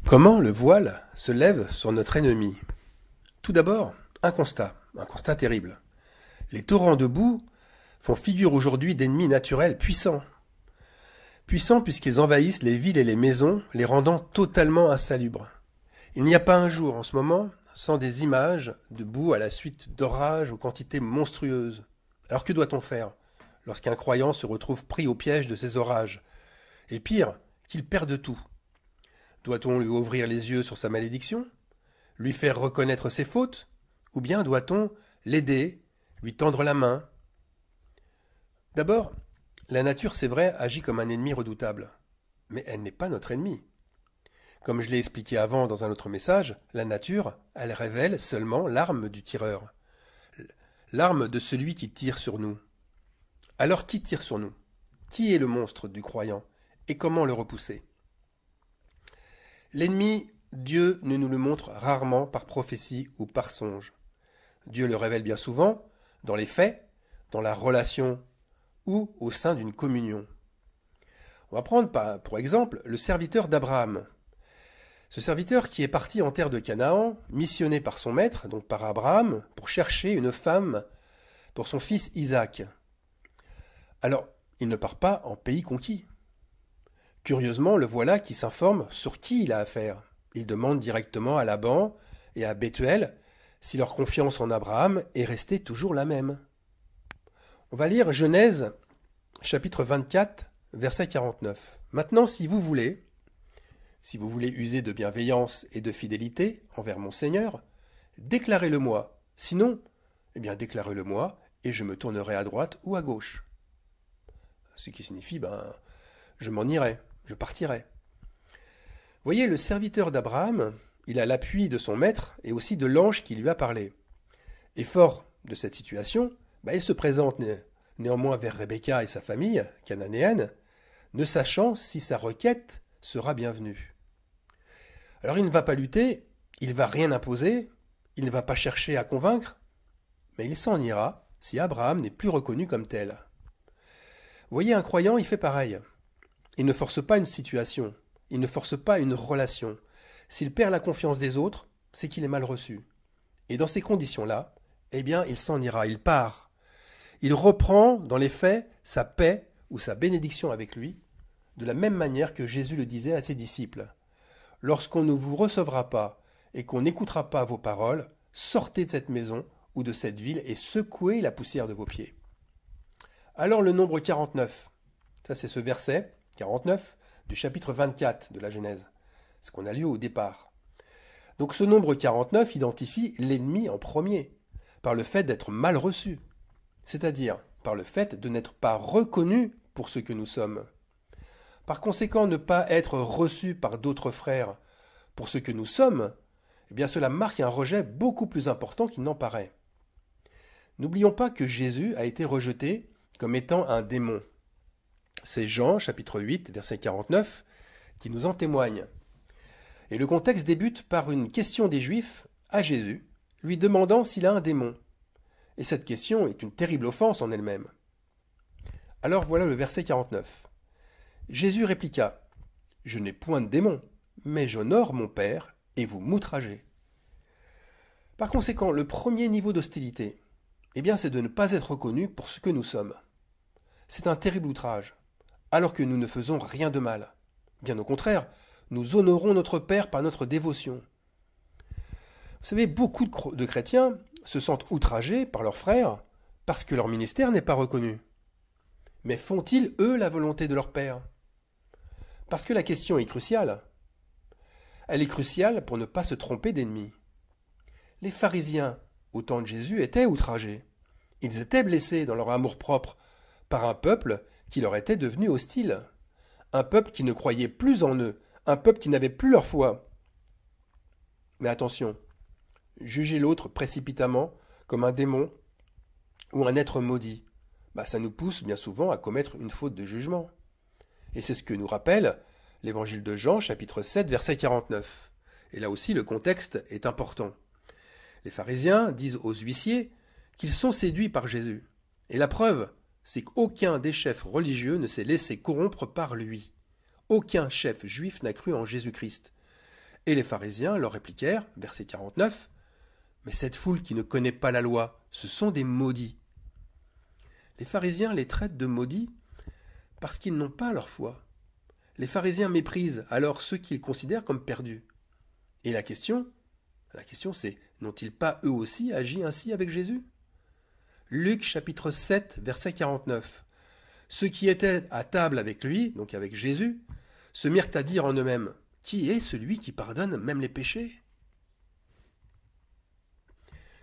Comment le voile se lève sur notre ennemi? Tout d'abord, un constat terrible. Les torrents de boue font figure aujourd'hui d'ennemis naturels puissants. Puissants puisqu'ils envahissent les villes et les maisons, les rendant totalement insalubres. Il n'y a pas un jour en ce moment sans des images de boue à la suite d'orages aux quantités monstrueuses. Alors que doit-on faire lorsqu'un croyant se retrouve pris au piège de ces orages? Et pire, qu'il perde tout. Doit-on lui ouvrir les yeux sur sa malédiction? Lui faire reconnaître ses fautes? Ou bien doit-on l'aider, lui tendre la main? D'abord, la nature, c'est vrai, agit comme un ennemi redoutable. Mais elle n'est pas notre ennemi. Comme je l'ai expliqué avant dans un autre message, la nature, elle révèle seulement l'arme du tireur. L'arme de celui qui tire sur nous. Alors qui tire sur nous? Qui est le monstre du croyant? Et comment le repousser? L'ennemi, Dieu ne nous le montre rarement par prophétie ou par songe. Dieu le révèle bien souvent dans les faits, dans la relation ou au sein d'une communion. On va prendre pour exemple le serviteur d'Abraham. Ce serviteur qui est parti en terre de Canaan, missionné par son maître, donc par Abraham, pour chercher une femme pour son fils Isaac. Alors, il ne part pas en pays conquis. Curieusement, le voilà qui s'informe sur qui il a affaire. Il demande directement à Laban et à Bethuel si leur confiance en Abraham est restée toujours la même. On va lire Genèse, chapitre 24, verset 49. Maintenant, si vous voulez user de bienveillance et de fidélité envers mon Seigneur, déclarez-le-moi. Sinon, déclarez-le-moi et je me tournerai à droite ou à gauche. Ce qui signifie, je m'en irai, je partirai. Voyez, le serviteur d'Abraham, il a l'appui de son maître et aussi de l'ange qui lui a parlé. Et fort de cette situation, il se présente néanmoins vers Rebecca et sa famille, cananéenne, ne sachant si sa requête sera bienvenue. Alors il ne va pas lutter, il ne va rien imposer, il ne va pas chercher à convaincre, mais il s'en ira si Abraham n'est plus reconnu comme tel. Voyez, un croyant, il fait pareil. Il ne force pas une situation, il ne force pas une relation. S'il perd la confiance des autres, c'est qu'il est mal reçu. Et dans ces conditions-là, il s'en ira, il part. Il reprend, dans les faits, sa paix ou sa bénédiction avec lui, de la même manière que Jésus le disait à ses disciples. Lorsqu'on ne vous recevra pas et qu'on n'écoutera pas vos paroles, sortez de cette maison ou de cette ville et secouez la poussière de vos pieds. Alors le nombre 49, ça c'est ce verset 49 du chapitre 24 de la Genèse, ce qu'on a lu au départ. Donc ce nombre 49 identifie l'ennemi en premier, par le fait d'être mal reçu, c'est-à-dire par le fait de n'être pas reconnu pour ce que nous sommes. Par conséquent, ne pas être reçu par d'autres frères pour ce que nous sommes, cela marque un rejet beaucoup plus important qu'il n'en paraît. N'oublions pas que Jésus a été rejeté comme étant un démon. C'est Jean, chapitre 8, verset 49, qui nous en témoigne. Et le contexte débute par une question des Juifs à Jésus, lui demandant s'il a un démon. Et cette question est une terrible offense en elle-même. Alors voilà le verset 49. Jésus répliqua, « Je n'ai point de démon, mais j'honore mon Père, et vous m'outragez. » Par conséquent, le premier niveau d'hostilité, c'est de ne pas être reconnu pour ce que nous sommes. C'est un terrible outrage, alors que nous ne faisons rien de mal. Bien au contraire, nous honorons notre Père par notre dévotion. Vous savez, beaucoup de chrétiens se sentent outragés par leurs frères parce que leur ministère n'est pas reconnu. Mais font-ils, eux, la volonté de leur Père? Parce que la question est cruciale. Elle est cruciale pour ne pas se tromper d'ennemi. Les pharisiens, au temps de Jésus, étaient outragés. Ils étaient blessés dans leur amour-propre par un peuple qui leur était devenu hostile. Un peuple qui ne croyait plus en eux, un peuple qui n'avait plus leur foi. Mais attention, juger l'autre précipitamment comme un démon ou un être maudit, ça nous pousse bien souvent à commettre une faute de jugement. Et c'est ce que nous rappelle l'évangile de Jean, chapitre 7, verset 49. Et là aussi, le contexte est important. Les pharisiens disent aux huissiers qu'ils sont séduits par Jésus. Et la preuve, c'est qu'aucun des chefs religieux ne s'est laissé corrompre par lui. Aucun chef juif n'a cru en Jésus-Christ. Et les pharisiens leur répliquèrent, verset 49, « Mais cette foule qui ne connaît pas la loi, ce sont des maudits. » Les pharisiens les traitent de maudits parce qu'ils n'ont pas leur foi. Les pharisiens méprisent alors ceux qu'ils considèrent comme perdus. Et la question c'est, n'ont-ils pas eux aussi agi ainsi avec Jésus? Luc chapitre 7, verset 49. Ceux qui étaient à table avec lui, donc avec Jésus, se mirent à dire en eux-mêmes, « Qui est celui qui pardonne même les péchés ?»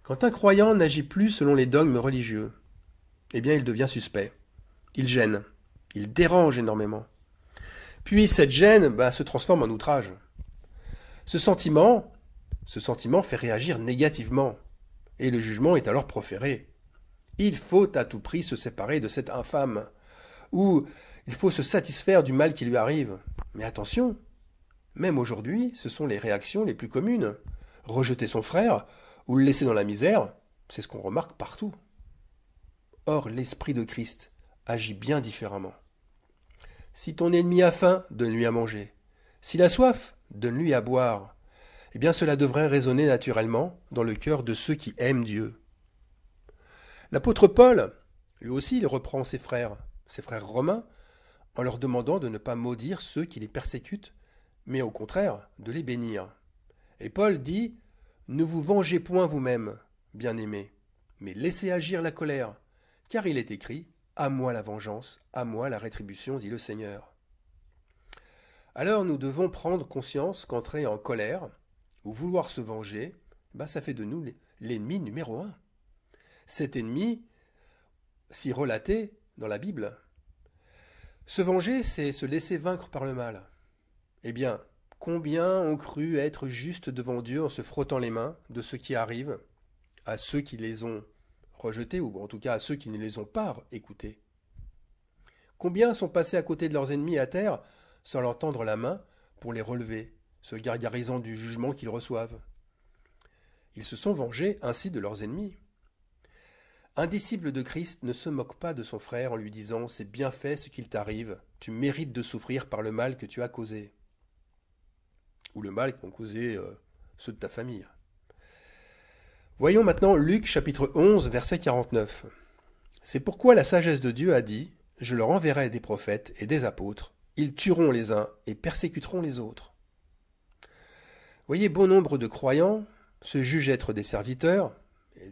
Quand un croyant n'agit plus selon les dogmes religieux, eh bien il devient suspect. Il gêne. Il dérange énormément. Puis cette gêne se transforme en outrage. Ce sentiment fait réagir négativement. Et le jugement est alors proféré. Il faut à tout prix se séparer de cet infâme. Ou il faut se satisfaire du mal qui lui arrive. Mais attention, même aujourd'hui, ce sont les réactions les plus communes. Rejeter son frère ou le laisser dans la misère, c'est ce qu'on remarque partout. Or, l'Esprit de Christ agit bien différemment. Si ton ennemi a faim, donne-lui à manger. S'il a soif, donne-lui à boire. Eh bien, cela devrait résonner naturellement dans le cœur de ceux qui aiment Dieu. L'apôtre Paul, lui aussi, il reprend ses frères romains, en leur demandant de ne pas maudire ceux qui les persécutent, mais au contraire, de les bénir. Et Paul dit « Ne vous vengez point vous-même, bien-aimés, mais laissez agir la colère, car il est écrit « À moi la vengeance, à moi la rétribution, dit le Seigneur. » Alors nous devons prendre conscience qu'entrer en colère, ou vouloir se venger, ça fait de nous l'ennemi numéro 1. Cet ennemi, si relaté dans la Bible, se venger, c'est se laisser vaincre par le mal. Eh bien, combien ont cru être justes devant Dieu en se frottant les mains de ce qui arrive à ceux qui les ont rejetés, ou en tout cas à ceux qui ne les ont pas écoutés? Combien sont passés à côté de leurs ennemis à terre sans leur tendre la main pour les relever, se gargarisant du jugement qu'ils reçoivent? Ils se sont vengés ainsi de leurs ennemis. Un disciple de Christ ne se moque pas de son frère en lui disant « C'est bien fait ce qu'il t'arrive, tu mérites de souffrir par le mal que tu as causé. » Ou le mal qu'ont causé ceux de ta famille. Voyons maintenant Luc chapitre 11, verset 49. « C'est pourquoi la sagesse de Dieu a dit « Je leur enverrai des prophètes et des apôtres, ils tueront les uns et persécuteront les autres. » Voyez, bon nombre de croyants se jugent être des serviteurs,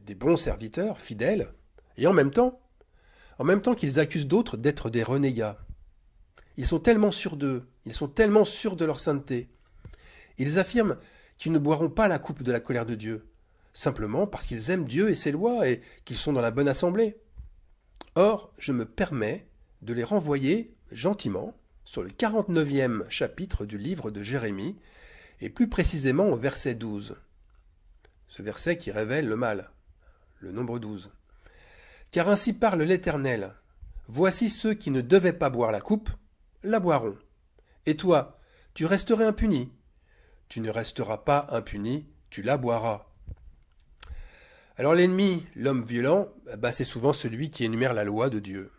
des bons serviteurs, fidèles, et en même temps qu'ils accusent d'autres d'être des renégats. Ils sont tellement sûrs d'eux, ils sont tellement sûrs de leur sainteté. Ils affirment qu'ils ne boiront pas la coupe de la colère de Dieu, simplement parce qu'ils aiment Dieu et ses lois et qu'ils sont dans la bonne assemblée. Or, je me permets de les renvoyer gentiment sur le 49e chapitre du livre de Jérémie, et plus précisément au verset 12. Ce verset qui révèle le mal, le nombre 12. « Car ainsi parle l'Éternel, voici ceux qui ne devaient pas boire la coupe, la boiront. Et toi, tu resterais impuni. Tu ne resteras pas impuni, tu la boiras. » Alors l'ennemi, l'homme violent, c'est souvent celui qui énumère la loi de Dieu.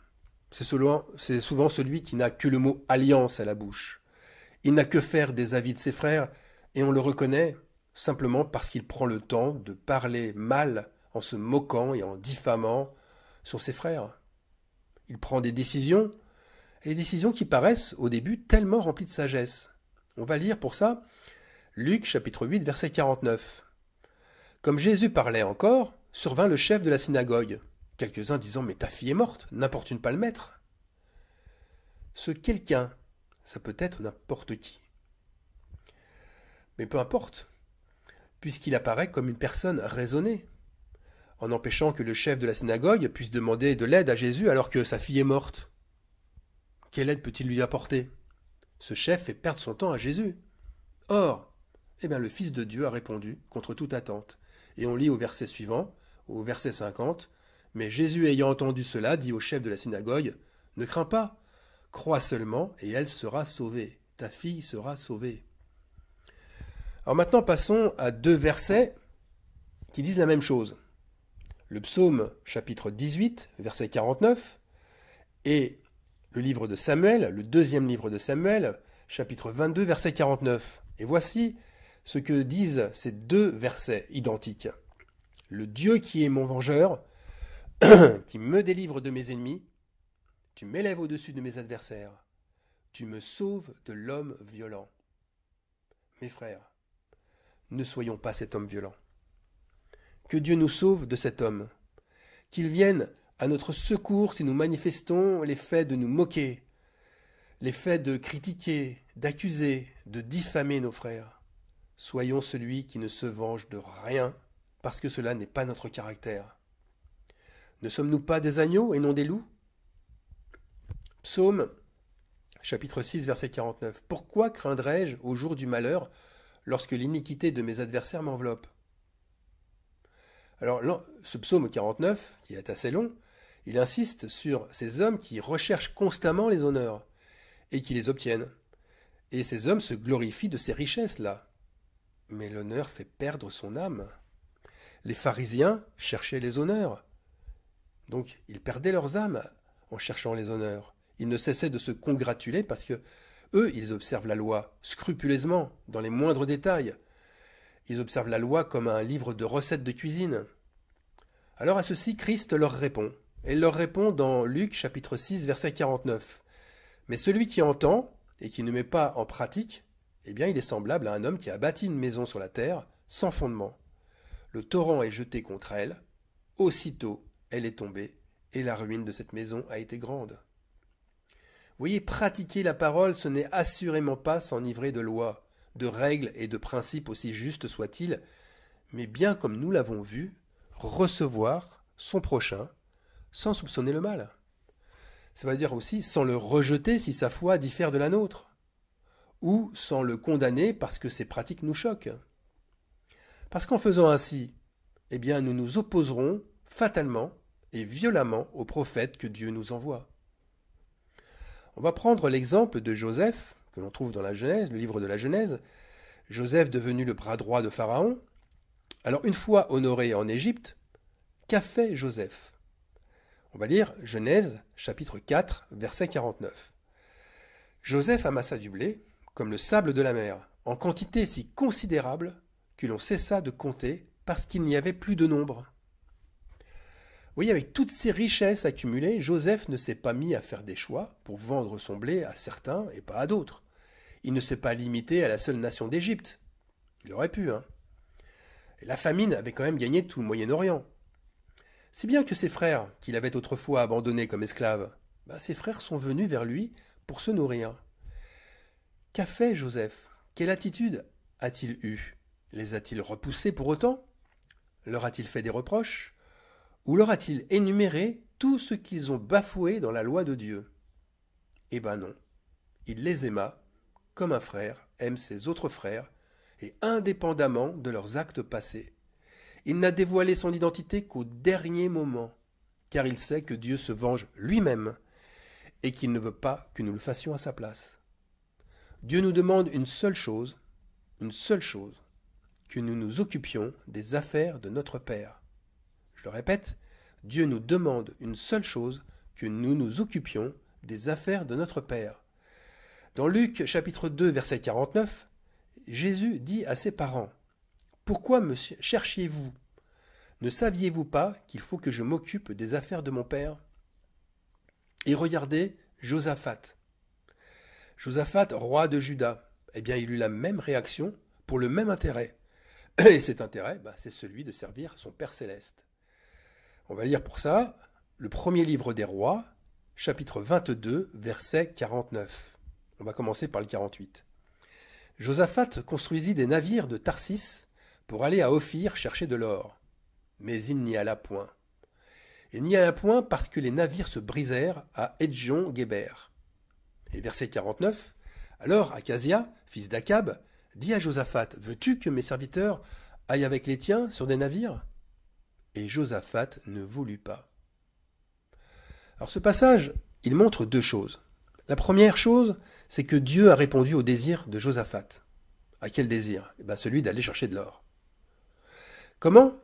C'est souvent celui qui n'a que le mot « alliance » à la bouche. Il n'a que faire des avis de ses frères, et on le reconnaît simplement parce qu'il prend le temps de parler mal en se moquant et en diffamant sur ses frères. Il prend des décisions, et des décisions qui paraissent au début tellement remplies de sagesse. On va lire pour ça Luc chapitre 8 verset 49. Comme Jésus parlait encore, survint le chef de la synagogue. Quelques-uns disant « Mais ta fille est morte, n'importune pas le maître. » Ce quelqu'un, ça peut être n'importe qui. Mais peu importe, puisqu'il apparaît comme une personne raisonnée, en empêchant que le chef de la synagogue puisse demander de l'aide à Jésus alors que sa fille est morte. Quelle aide peut-il lui apporter? Ce chef fait perdre son temps à Jésus. Or, le Fils de Dieu a répondu contre toute attente. Et on lit au verset suivant, au verset 50, « Mais Jésus ayant entendu cela, dit au chef de la synagogue, « Ne crains pas, crois seulement, et elle sera sauvée. Ta fille sera sauvée. » Alors maintenant, passons à deux versets qui disent la même chose. Le psaume chapitre 18, verset 49, et le livre de Samuel, le deuxième livre de Samuel, chapitre 22, verset 49. Et voici ce que disent ces deux versets identiques. Le Dieu qui est mon vengeur, qui me délivre de mes ennemis, tu m'élèves au-dessus de mes adversaires, tu me sauves de l'homme violent. Mes frères, ne soyons pas cet homme violent. Que Dieu nous sauve de cet homme, qu'il vienne à notre secours si nous manifestons les faits de nous moquer, les faits de critiquer, d'accuser, de diffamer nos frères. Soyons celui qui ne se venge de rien, parce que cela n'est pas notre caractère. Ne sommes-nous pas des agneaux et non des loups? Psaume, chapitre 6, verset 49. Pourquoi craindrais-je au jour du malheur, lorsque l'iniquité de mes adversaires m'enveloppe? Alors, ce psaume 49, qui est assez long, il insiste sur ces hommes qui recherchent constamment les honneurs et qui les obtiennent. Et ces hommes se glorifient de ces richesses-là. Mais l'honneur fait perdre son âme. Les pharisiens cherchaient les honneurs. Donc, ils perdaient leurs âmes en cherchant les honneurs. Ils ne cessaient de se congratuler parce que eux, ils observent la loi scrupuleusement, dans les moindres détails. Ils observent la loi comme un livre de recettes de cuisine. Alors à ceci, Christ leur répond. Et il leur répond dans Luc chapitre 6, verset 49. Mais celui qui entend et qui ne met pas en pratique, eh bien il est semblable à un homme qui a bâti une maison sur la terre sans fondement. Le torrent est jeté contre elle, aussitôt elle est tombée, et la ruine de cette maison a été grande. Vous voyez, pratiquer la parole, ce n'est assurément pas s'enivrer de lois, de règles et de principes aussi justes soient-ils, mais bien comme nous l'avons vu, recevoir son prochain sans soupçonner le mal. Ça veut dire aussi sans le rejeter si sa foi diffère de la nôtre, ou sans le condamner parce que ses pratiques nous choquent. Parce qu'en faisant ainsi, eh bien nous nous opposerons fatalement et violemment au prophète que Dieu nous envoie. On va prendre l'exemple de Joseph, que l'on trouve dans la Genèse, le livre de la Genèse. Joseph devenu le bras droit de Pharaon. Alors une fois honoré en Égypte, qu'a fait Joseph? On va lire Genèse chapitre 4, verset 49. Joseph amassa du blé, comme le sable de la mer, en quantité si considérable que l'on cessa de compter parce qu'il n'y avait plus de nombre. Vous voyez, avec toutes ces richesses accumulées, Joseph ne s'est pas mis à faire des choix pour vendre son blé à certains et pas à d'autres. Il ne s'est pas limité à la seule nation d'Égypte. Il aurait pu, hein. Et la famine avait quand même gagné tout le Moyen-Orient. Si bien que ses frères, qu'il avait autrefois abandonnés comme esclaves, ses frères sont venus vers lui pour se nourrir. Qu'a fait Joseph? Quelle attitude a-t-il eue? Les a-t-il repoussés pour autant? Leur a-t-il fait des reproches? Ou leur a-t-il énuméré tout ce qu'ils ont bafoué dans la loi de Dieu? Eh ben non, il les aima comme un frère aime ses autres frères, et indépendamment de leurs actes passés. Il n'a dévoilé son identité qu'au dernier moment, car il sait que Dieu se venge lui-même, et qu'il ne veut pas que nous le fassions à sa place. Dieu nous demande une seule chose, que nous nous occupions des affaires de notre Père. Je le répète, Dieu nous demande une seule chose, que nous nous occupions des affaires de notre Père. Dans Luc chapitre 2, verset 49, Jésus dit à ses parents, « Pourquoi me cherchiez-vous? Ne saviez-vous pas qu'il faut que je m'occupe des affaires de mon Père ?» Et regardez Josaphat. Josaphat, roi de Juda, eh bien il eut la même réaction pour le même intérêt. Et cet intérêt, c'est celui de servir son Père céleste. On va lire pour ça le premier livre des rois, chapitre 22, verset 49. On va commencer par le 48. Josaphat construisit des navires de Tarsis pour aller à Ophir chercher de l'or. Mais il n'y alla point. Il n'y alla point parce que les navires se brisèrent à Edjon-Guéber. Et verset 49. Alors Acasia, fils d'Akab, dit à Josaphat, « Veux-tu que mes serviteurs aillent avec les tiens sur des navires ?» Et Josaphat ne voulut pas. Alors ce passage, il montre deux choses. La première chose, c'est que Dieu a répondu au désir de Josaphat. À quel désir? Celui d'aller chercher de l'or. Comment?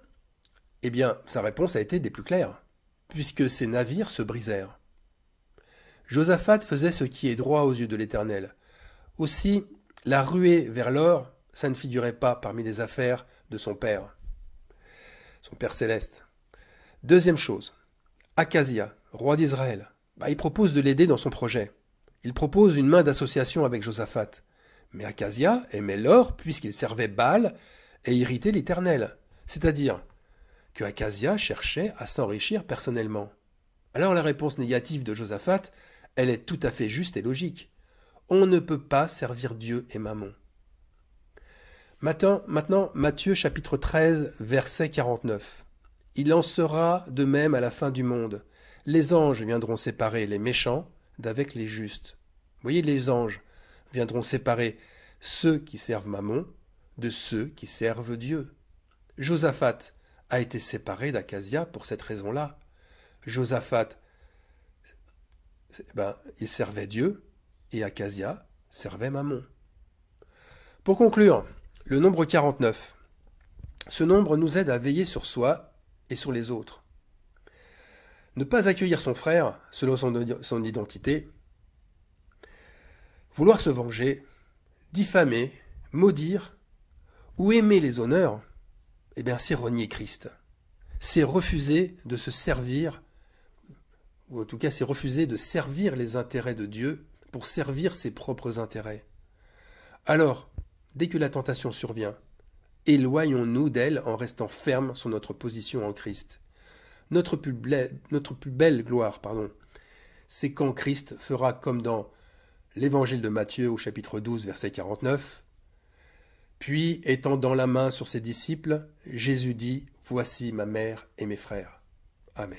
Eh bien, sa réponse a été des plus claires, puisque ses navires se brisèrent. Josaphat faisait ce qui est droit aux yeux de l'Éternel. Aussi, la ruée vers l'or Ça ne figurait pas parmi les affaires de son Père céleste. Deuxième chose, Akazia, roi d'Israël, il propose de l'aider dans son projet. Il propose une main d'association avec Josaphat. Mais Akazia aimait l'or puisqu'il servait Baal et irritait l'Éternel. C'est-à-dire que Akazia cherchait à s'enrichir personnellement. Alors la réponse négative de Josaphat, elle est tout à fait juste et logique. On ne peut pas servir Dieu et Mammon. Maintenant, Matthieu chapitre 13, verset 49. Il en sera de même à la fin du monde. Les anges viendront séparer les méchants d'avec les justes. Vous voyez, les anges viendront séparer ceux qui servent Mammon de ceux qui servent Dieu. Josaphat a été séparé d'Akazia pour cette raison-là. Josaphat, il servait Dieu et Akazia servait Mammon. Pour conclure, le nombre 49. Ce nombre nous aide à veiller sur soi et sur les autres. Ne pas accueillir son frère selon son identité, vouloir se venger, diffamer, maudire ou aimer les honneurs, c'est renier Christ. C'est refuser de se servir, ou en tout cas c'est refuser de servir les intérêts de Dieu pour servir ses propres intérêts. Alors, dès que la tentation survient, éloignons-nous d'elle en restant fermes sur notre position en Christ. Notre plus belle gloire, c'est quand Christ fera comme dans l'évangile de Matthieu au chapitre 12, verset 49. Puis, étendant la main sur ses disciples, Jésus dit « Voici ma mère et mes frères. » Amen.